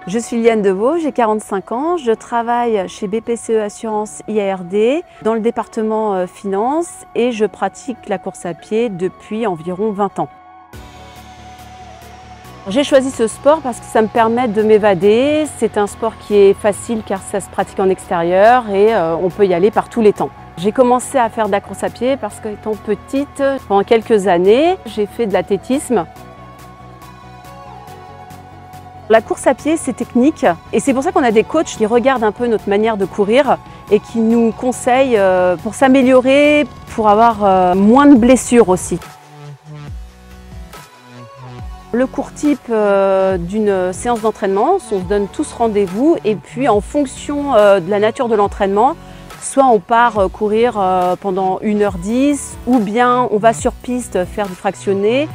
Je suis Liane Deveau, j'ai 45 ans, je travaille chez BPCE Assurance IARD dans le département finance et je pratique la course à pied depuis environ 20 ans. J'ai choisi ce sport parce que ça me permet de m'évader. C'est un sport qui est facile car ça se pratique en extérieur et on peut y aller par tous les temps. J'ai commencé à faire de la course à pied parce qu'étant petite, pendant quelques années, j'ai fait de l'athlétisme. La course à pied, c'est technique et c'est pour ça qu'on a des coachs qui regardent un peu notre manière de courir et qui nous conseillent pour s'améliorer, pour avoir moins de blessures aussi. Le cours type d'une séance d'entraînement, on se donne tous rendez-vous et puis en fonction de la nature de l'entraînement, soit on part courir pendant 1h10 ou bien on va sur piste faire du fractionné.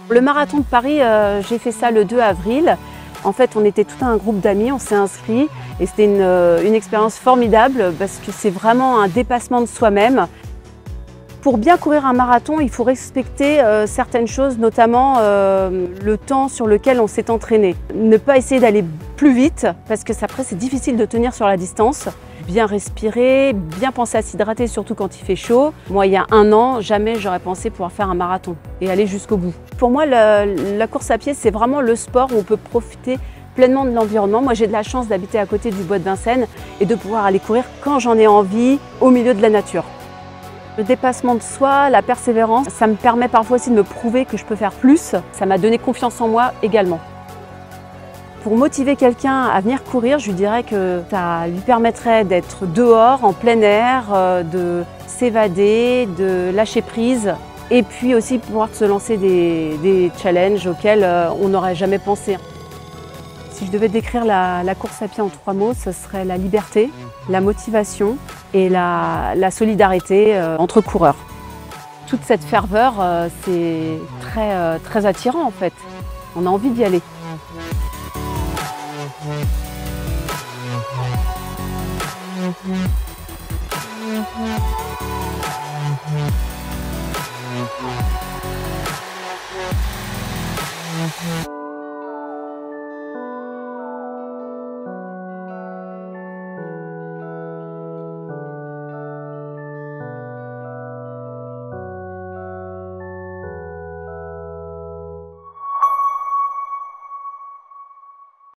Le marathon de Paris, j'ai fait ça le 2 avril. En fait, on était tout un groupe d'amis, on s'est inscrits et c'était une expérience formidable parce que c'est vraiment un dépassement de soi-même. Pour bien courir un marathon, il faut respecter certaines choses, notamment le temps sur lequel on s'est entraîné. Ne pas essayer d'aller plus vite parce que après c'est difficile de tenir sur la distance. Bien respirer, bien penser à s'hydrater, surtout quand il fait chaud. Moi, il y a 1 an, jamais j'aurais pensé pouvoir faire un marathon et aller jusqu'au bout. Pour moi, la course à pied, c'est vraiment le sport où on peut profiter pleinement de l'environnement. Moi, j'ai de la chance d'habiter à côté du bois de Vincennes et de pouvoir aller courir quand j'en ai envie, au milieu de la nature. Le dépassement de soi, la persévérance, ça me permet parfois aussi de me prouver que je peux faire plus. Ça m'a donné confiance en moi également. Pour motiver quelqu'un à venir courir, je lui dirais que ça lui permettrait d'être dehors, en plein air, de s'évader, de lâcher prise et puis aussi pouvoir se lancer des challenges auxquels on n'aurait jamais pensé. Si je devais décrire la course à pied en 3 mots, ce serait la liberté, la motivation et la solidarité entre coureurs. Toute cette ferveur, c'est très attirant en fait. On a envie d'y aller.